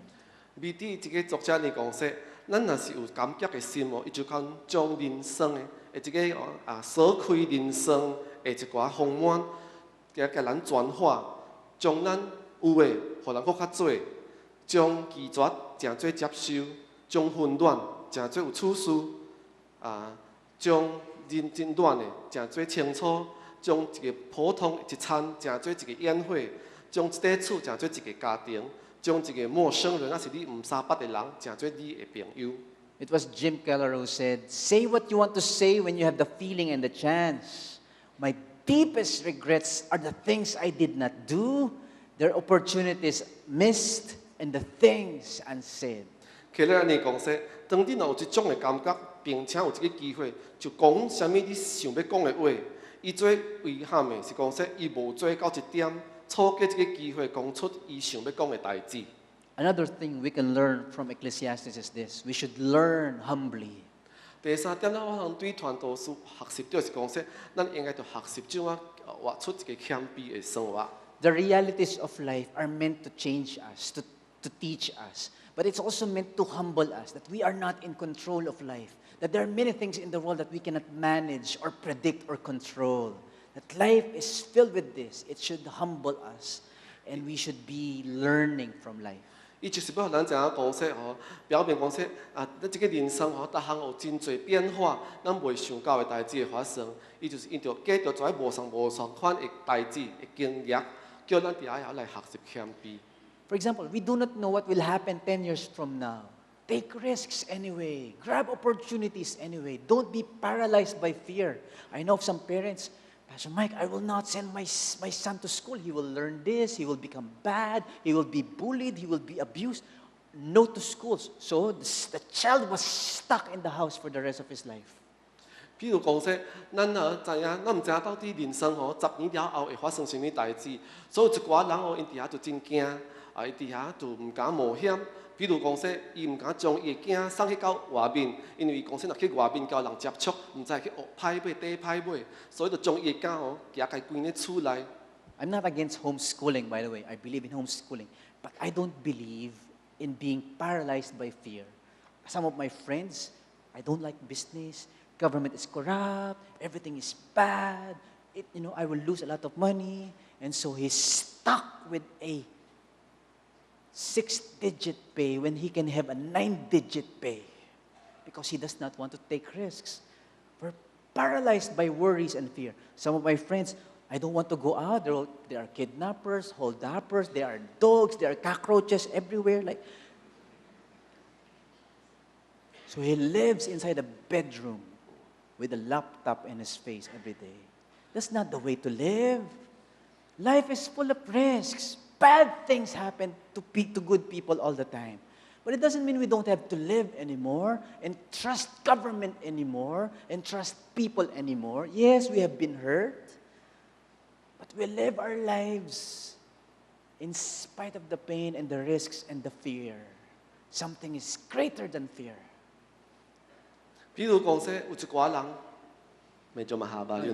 Speaker 2: 美帝这个作者呢讲说，咱若是有感激的心伊就讲将人生的这个所开人生的一寡丰满，甲咱转化，将咱有的，互人搁较多，将拒绝诚做接受，将混乱诚做有处事，将真乱的诚做清楚，将一个普通一餐成做一个宴会，将一块厝成做一个家庭，将一个陌生人，还是你唔相捌的人，成做你的朋友。
Speaker 1: It was Jim Keller who said, "Say what you want to say when you have the feeling and the chance. My deepest regrets are the things I did not do, their opportunities missed, and the things unsaid."
Speaker 2: 克勒安尼讲说，当你若有即种的感觉，并且有一个机会，就讲啥物你想要讲的话。伊做遗憾的是讲说，伊无做到一点，错过这个机会，讲出伊想要讲的代志。
Speaker 1: Another thing we can learn from Ecclesiastes is this: we should learn humbly.
Speaker 2: 第三点，我通对传道书学习到是讲说，咱应该要学习怎啊活出一个谦卑的生活。
Speaker 1: The realities of life are meant to change us, to teach us. But it's also meant to humble us, that we are not in control of life. That there are many things in the world that we cannot manage or predict or control. That life is filled with this. It should humble us. And we should be learning from life.
Speaker 2: 伊就是要咱知影讲说吼，表面讲说咱这个人生吼，逐项有真侪变化，咱袂想到的代志会发生。伊就是因着继续做无同款的代志的经历，叫咱伫遐来学习谦卑。
Speaker 1: For example, we do not know what will happen 10 years from now. Take risks anyway. Grab opportunities anyway. Don't be paralyzed by fear. I know of some parents, Pastor Mike, I will not send my son to school. He will learn this. He will become bad. He will be bullied. He will be abused. No to schools. So the child was stuck in the house for the rest of his life.
Speaker 2: 比如讲说，咱唔知影到底人生吼10年了后会发生什么代志，所以一寡人吼因伫遐就真惊，伊伫遐就唔敢冒险。比如讲说，伊唔敢将伊的囝送去到外面，因为伊讲说若去外面交人接触，唔知去学歹买、底歹买，所以就将伊的囝吼夹在规个厝内。
Speaker 1: I'm not against homeschooling, by the way. I believe in homeschooling. But I don't believe in being paralyzed by fear. Some of my friends, I don't like business. Government is corrupt. Everything is bad. I will lose a lot of money. And so he's stuck with a 6-digit pay when he can have a 9-digit pay because he does not want to take risks. We're paralyzed by worries and fear. Some of my friends, I don't want to go out. There are kidnappers, hold-uppers, there are dogs, there are cockroaches everywhere. So he lives inside a bedroom with a laptop in his face every day. That's not the way to live. Life is full of risks. Bad things happen to good people all the time. But it doesn't mean we don't have to live anymore and trust government anymore and trust people anymore. Yes, we have been hurt, but we live our lives in spite of the pain and the risks and the fear. Something is greater than fear.
Speaker 2: 比如讲说，有一寡人，咪做嘛下巴了。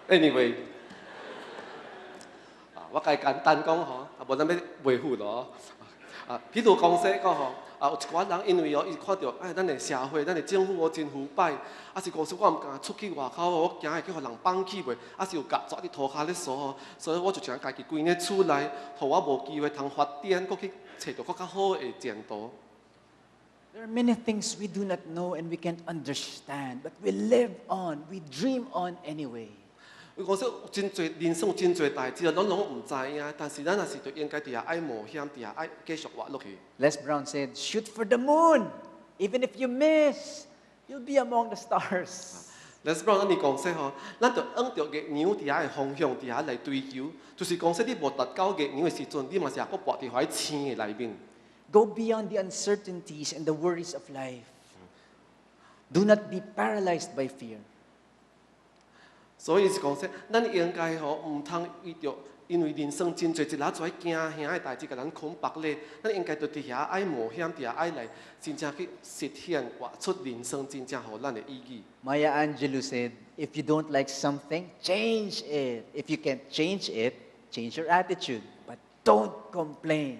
Speaker 2: Anyway， 我介简单讲吼，无咱要维护咯。譬如讲说讲吼，有一寡人因为伊看到咱的社会、咱的政府真腐败，是讲说我唔敢出去外口，我惊会去互人绑起袂，是有夹抓伫涂骹咧扫，所以我就将家己关咧厝内，互我无机会通发展，搁去找到较好的前途。
Speaker 1: There are many things we do not know and we can't understand, but we live on, we dream on anyway.
Speaker 2: 我讲说真侪人生有真侪代志，咱拢唔知影，但是咱也是就应该伫遐爱冒险，伫遐爱继续活落去。
Speaker 1: Les Brown said, "Shoot for the moon. Even if you miss, you'll be among the stars."
Speaker 2: Les Brown 咱讲说吼，咱就按照月亮伫遐的方向伫遐来追求，就是讲说你无达到月亮的时阵，你嘛是也搁跋伫遐星的内面。
Speaker 1: Go beyond the uncertainties and the worries of life. Do not be paralyzed by fear.
Speaker 2: 所以是讲说，咱应该吼唔通因为人生真侪一拉做惊吓的代志，甲咱捆绑咧。咱应该就伫遐爱冒险，伫遐爱来真正去实现活出人生真正互咱的意义。
Speaker 1: Maya Angelou said, "If you don't like something, change it. If you can't change it, change your attitude, but don't complain."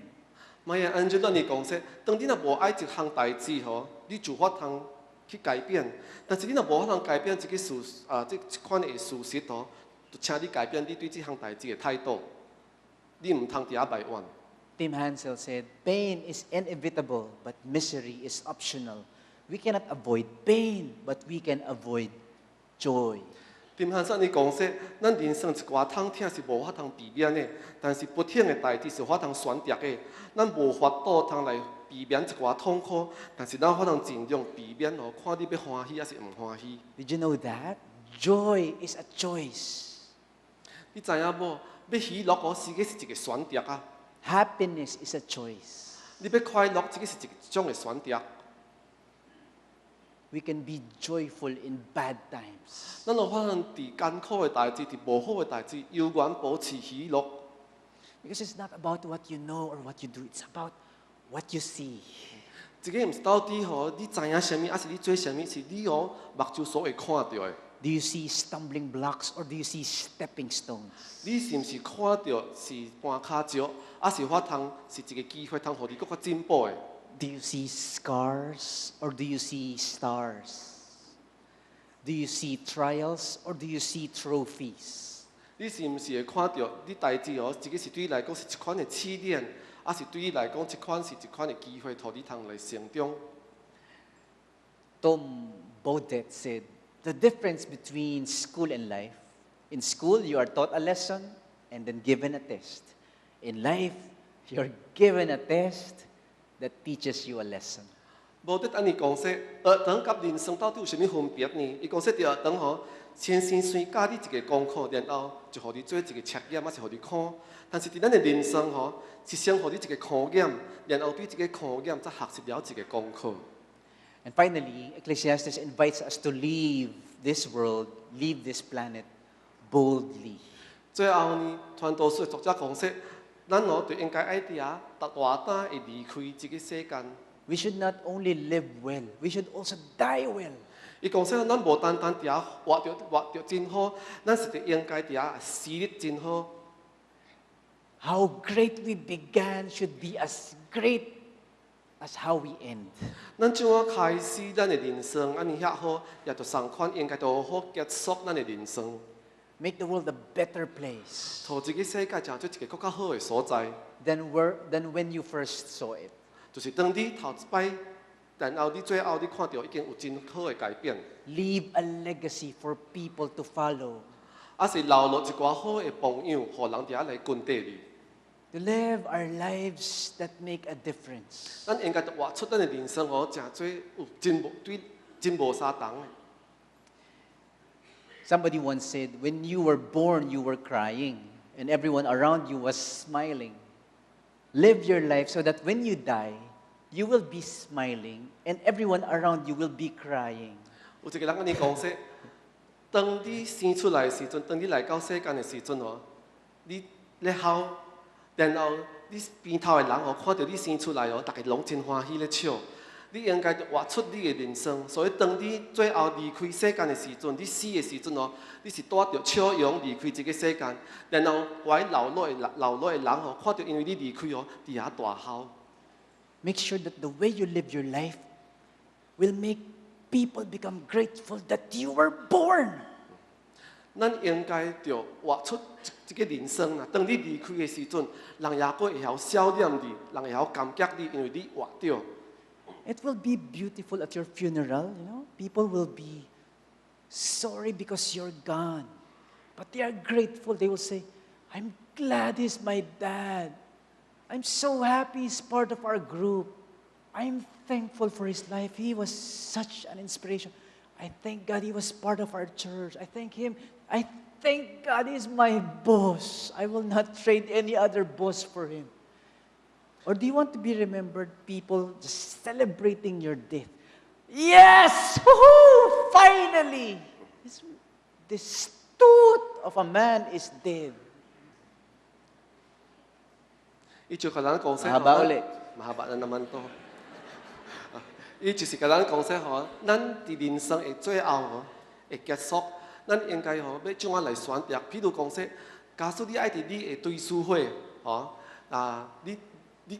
Speaker 2: 玛雅安就咱你讲说，当你若无爱一项代志吼，你就法通去改变。但是你若无法通改变这个这款的事实吼，就请你改变你对这项代志的态度。你唔通伫遐埋怨。
Speaker 1: Tim Hansel said, pain is inevitable, but misery is optional. We cannot avoid pain, but we can avoid joy.
Speaker 2: 丁汉生你讲说，咱人生一寡痛痛是无法通避免的，但是不幸的代志是法通选择的。咱无法度通来避免一寡痛苦，但是咱法通尽量避免哦，看你要欢喜还是唔欢喜。
Speaker 1: Did you know that? Joy is a choice.
Speaker 2: 你知影无？要喜乐哦，是个是一个选择啊。
Speaker 1: Happiness is a choice.
Speaker 2: 你要快乐，这个是一种的选择。
Speaker 1: We can be joyful in bad times.
Speaker 2: 咱有法通伫艰苦的代志，伫无好的代志，永远保持喜乐。
Speaker 1: Because it's not about what you know or what you do, it's about what you see.
Speaker 2: 这个毋是到底吼，你知影什么，还是你做什么，是你哦目睭所会看到的。
Speaker 1: Do you see stumbling blocks or do you see stepping stones?
Speaker 2: 你是毋是看到是搬骹石，还是法通是一个机会，通互你更较进步的？
Speaker 1: Do you see scars or do you see stars? Do you see trials or do you see trophies?
Speaker 2: 你是毋是会看到你代志哦？这个是对你来讲是一款的试炼，还是对你来讲是一款的机会，互你通来成长
Speaker 1: Tom Baudet said, the difference between school and life, in school you are taught a lesson and then given a test. In life, you're given a test that teaches you a lesson.
Speaker 2: 无得安尼讲说，学堂甲人生到底有啥物分别呢？伊讲说，伫学堂吼，先教你一个功课，然后就互你做一个测验，还是互你看。但是伫咱的人生吼，是先互你一个考验，然后对这个考验再学习了一个功课。
Speaker 1: And finally, Ecclesiastes invites us to leave this world, leave this planet boldly.
Speaker 2: 最後呢，傳道書作者講說，咱就應該愛啲啊，大膽會離開這個世間。
Speaker 1: We should not only live well, we should also die well.
Speaker 2: 伊講說，咱無單單啲啊活着真好，咱是得應該啲啊死得真好。
Speaker 1: How great we began should be as great as how we end.
Speaker 2: 咱怎啊開始咱的人生，安尼遐好，也就相款應該就好結束咱的人生。
Speaker 1: Make the world a better place
Speaker 2: 互這個世界成做一個更加好的所在。
Speaker 1: than when you first saw it.
Speaker 2: 就是當你頭一擺，然後你最後你看到已經有真好的改變，
Speaker 1: Leave a legacy for people to follow.
Speaker 2: 還是留落一寡好的朋友，互人哋來跟缀你。
Speaker 1: To live our lives that make a difference.
Speaker 2: 咱應該就活出咱的人生哦，真做有真無相同。
Speaker 1: Somebody once said, when you were born, you were crying, and everyone around you was smiling. Live your life so that when you die, you will be smiling, and everyone around you will be crying.
Speaker 2: 有一個人安尼講說，當你生出來的時陣，當你來到世間的時陣哦，你咧哭，然後你邊頭的人哦看到你生出來哦，大家攏真歡喜咧笑。你應該活出你的人生，所以當你最後離開世間的時陣，你死的時陣哦，你是帶着笑容離開這個世間，然後懷留落的人哦，看到因為你離開哦，佇遐大笑。
Speaker 1: Make sure that the way you live your life will make people become grateful that you were born.
Speaker 2: 咱應該就活出這個人生啊！當你離開的時陣，人也會曉笑臉你，人會曉感激你，因為你活着。
Speaker 1: It will be beautiful at your funeral, you know. People will be sorry because you're gone. But they are grateful. They will say, I'm glad he's my dad. I'm so happy he's part of our group. I'm thankful for his life. He was such an inspiration. I thank God he was part of our church. I thank God he's my boss. I will not trade any other boss for him. Or do you want to be remembered, people just celebrating your death? Yes! Woohoo! Finally! This tooth of a man is dead.
Speaker 2: 伊就甲咱講說，
Speaker 1: Mahaba ulit.
Speaker 2: mahaba na naman to。伊就是甲咱講說吼，咱佇人生的最後吼會結束，咱應該吼要怎樣來選擇？譬如講說，假使你愛佇你的對書會吼，你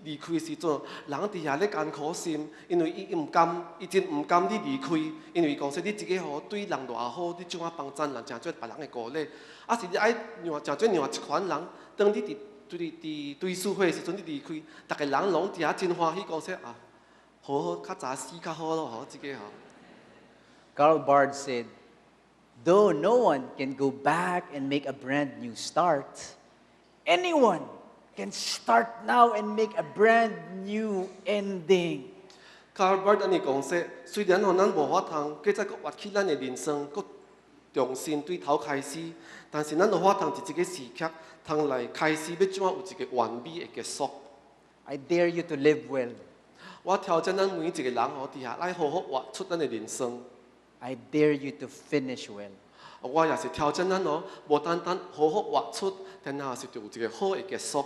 Speaker 2: 離開的時陣，人佇遐咧艱苦心，因為伊真毋甘你離開，因為講說你自己吼對人偌好，你怎樣幫助人，誠做別人的鼓勵，啊是你愛真做另外一款人，當你佇对书会时阵你离开，大家人拢伫遐真欢喜，讲说啊，好较早死较好咯，吼，即个吼。
Speaker 1: Karl Barth said, though no one can go back and make a brand new start, anyone can start now and make a brand new ending.
Speaker 2: Herbert 安尼讲说，虽然吼咱无法通继续活起咱的人生，搁重新对头开始，但是咱有法通伫一个时刻，通来开始要怎样有一个完美的结束。
Speaker 1: I dare you to live well.
Speaker 2: 我挑战咱每一个人吼，伫遐来好好活出咱的人生。
Speaker 1: I dare you to finish well.
Speaker 2: 我也是挑战咱吼，无单单好好活出，然后是就有一个好的结束。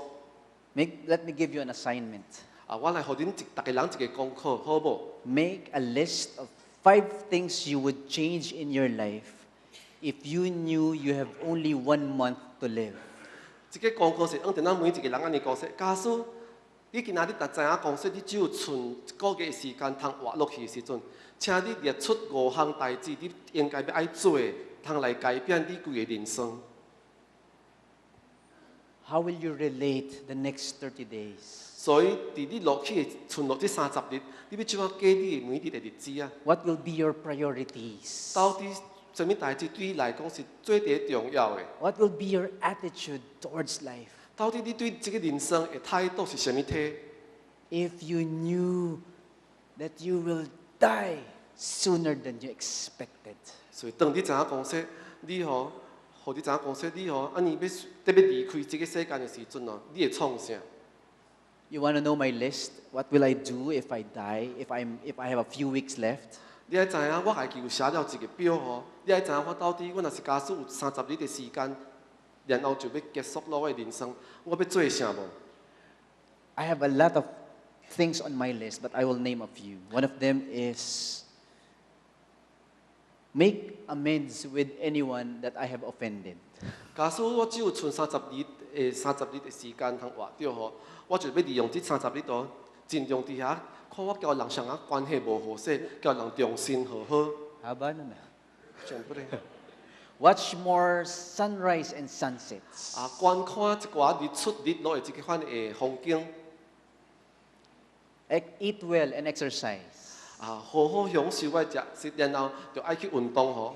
Speaker 1: Let me give you an assignment.
Speaker 2: 我来互恁大家人一个功课，好无？
Speaker 1: Make a list of 5 things you would change in your life if you knew you have only 1 month to live.
Speaker 2: 这个功课是按照咱每一个人安尼讲说，假使你今仔日知影讲说，你只有剩1个月的时间通活落去的时阵，请你列出5项代志，你应该要爱做的，通来改变你规个人生。
Speaker 1: How will you relate the next 30 days?
Speaker 2: 所以，伫你落去剩落这30日，你要怎样过你的每日的日子啊？
Speaker 1: What will be your priorities?
Speaker 2: 到底什么代志对你来讲是最第重要的？
Speaker 1: What will be your attitude towards life?
Speaker 2: 到底你对这个人生的态度是什么体？
Speaker 1: If you knew that you will die sooner than you expected.
Speaker 2: 所以，当你知影讲说，你互你知影讲说，你安尼要离开这个世界的时阵哦，你会创啥？
Speaker 1: You want to know my list? What will I do if I die? If I have a few weeks left?
Speaker 2: 你爱知影，我家己有写了一个表吼。你爱知影，我到底我若是假使有30日的时间，然后就要结束了我的人生，我要做啥无？
Speaker 1: I have a lot of things on my list, but I will name a few. One of them is make amends with anyone that I have offended.
Speaker 2: 假使我只有剩30日的时间通活着吼，我就要利用这30日度，尽量伫遐看我交人上啊关系无和谐，交人重新和好。
Speaker 1: Haba naman.
Speaker 2: 全部咧。
Speaker 1: Watch more sunrise and sunsets.
Speaker 2: 观看一寡日出日落的这个款的风景。
Speaker 1: Eat well and exercise.
Speaker 2: 好好享受我食，然后就爱去运动吼。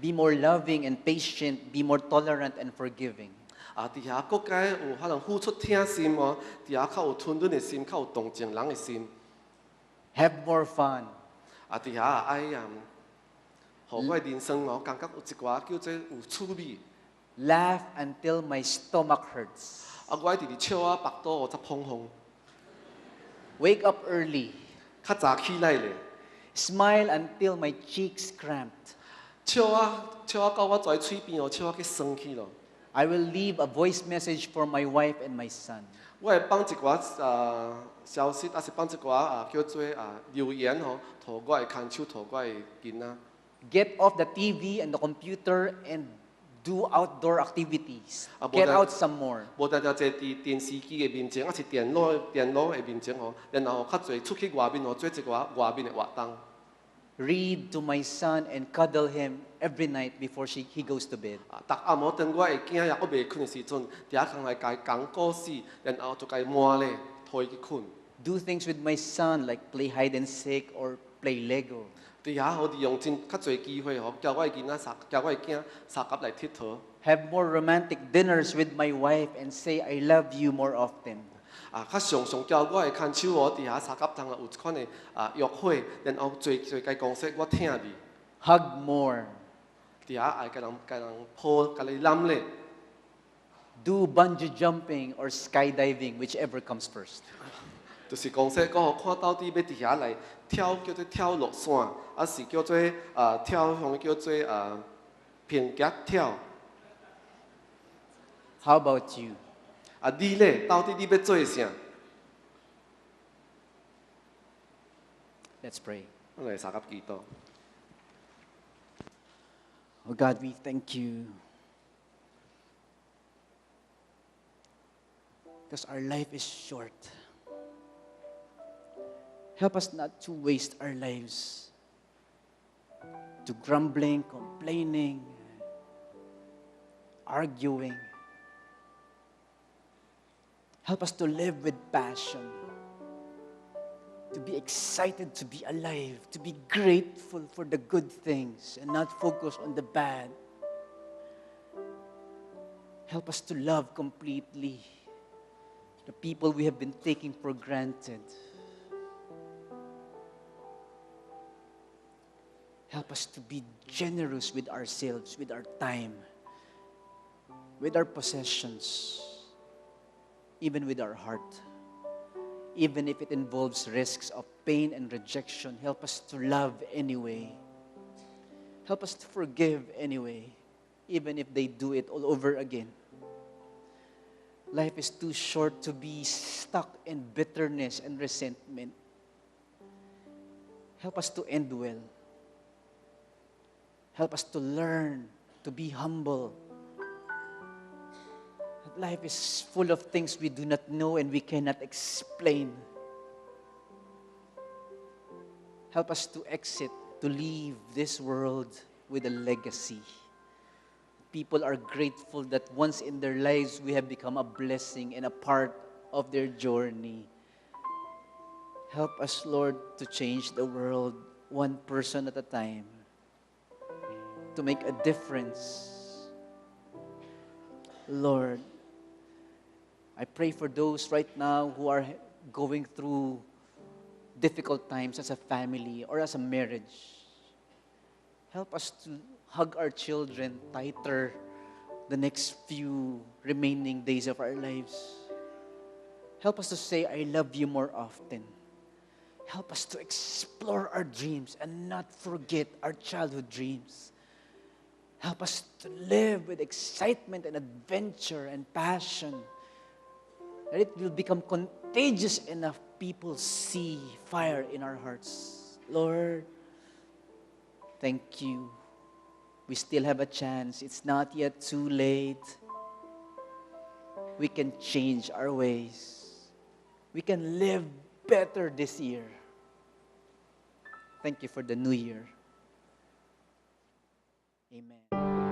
Speaker 1: Be more loving and patient. Be more tolerant and forgiving.
Speaker 2: 伫遐各界有可能付出疼心哦，伫遐较有吞忍的心，较有同情人的心。
Speaker 1: Have more fun.
Speaker 2: 伫遐爱互我的人生哦，感觉有一寡叫做有趣味。
Speaker 1: Laugh until my stomach hurts.
Speaker 2: 我爱伫咧笑腹肚才砰砰。
Speaker 1: Wake up early.
Speaker 2: 较早起来咧，
Speaker 1: Smile until my cheeks cramped.
Speaker 2: 笑到我跩嘴边哦，笑去酸去咯。
Speaker 1: I will leave a voice message for my wife and my son.
Speaker 2: 我会放一寡消息，还是放一寡叫做留言吼，互我的牵手，互我的囡仔。
Speaker 1: Get off the TV and the computer and do outdoor activities. Get out some more.
Speaker 2: 无定定坐伫电视机的面前，还是电脑的面前吼，然后较侪出去外面吼，做一寡外面的活动。
Speaker 1: Read to my son and cuddle him every night before he goes to bed.
Speaker 2: 逐暗晡当我的囝也还未困的时阵，伫遐通来甲伊讲故事，然后就甲伊摸咧，拖伊去困。
Speaker 1: Do things with my son like play hide and seek or play Lego.
Speaker 2: 伫遐好利用较侪机会吼，叫我的囡仔叫我的囝相合来佚佗。
Speaker 1: Have more romantic dinners with my wife and say I love you more often.
Speaker 2: 较常叫我的牵手哦，伫遐相合通有一款的约会，然后做甲伊讲说我疼你。
Speaker 1: Hug more.
Speaker 2: 伫遐爱甲人抱，甲你揽咧。
Speaker 1: Do bungee jumping or skydiving, whichever comes first.
Speaker 2: 就是讲说，我看到底要伫遐来跳，叫做跳落伞，还是叫做跳向叫做平夹跳。
Speaker 1: How about you?
Speaker 2: 你咧，到底你要做啥？
Speaker 1: Let's pray.
Speaker 2: 我来相合祈祷。
Speaker 1: Oh God, we thank you. Because our life is short. Help us not to waste our lives to grumbling, complaining, arguing. Help us to live with passion, to be excited to be alive, to be grateful for the good things and not focus on the bad. Help us to love completely the people we have been taking for granted. Help us to be generous with ourselves, with our time, with our possessions, even with our heart. Even if it involves risks of pain and rejection, help us to love anyway. Help us to forgive anyway, even if they do it all over again. Life is too short to be stuck in bitterness and resentment. Help us to end well. Help us to learn to be humble. Life is full of things we do not know and we cannot explain. Help us to exit, to leave this world with a legacy. People are grateful that once in their lives we have become a blessing and a part of their journey. Help us, Lord, to change the world one person at a time, to make a difference. Lord, I pray for those right now who are going through difficult times as a family or as a marriage. Help us to hug our children tighter the next few remaining days of our lives. Help us to say, I love you more often. Help us to explore our dreams and not forget our childhood dreams. Help us to live with excitement and adventure and passion. That it will become contagious enough people see fire in our hearts. Lord, thank you. We still have a chance. It's not yet too late. We can change our ways. We can live better this year. Thank you for the new year. Amen.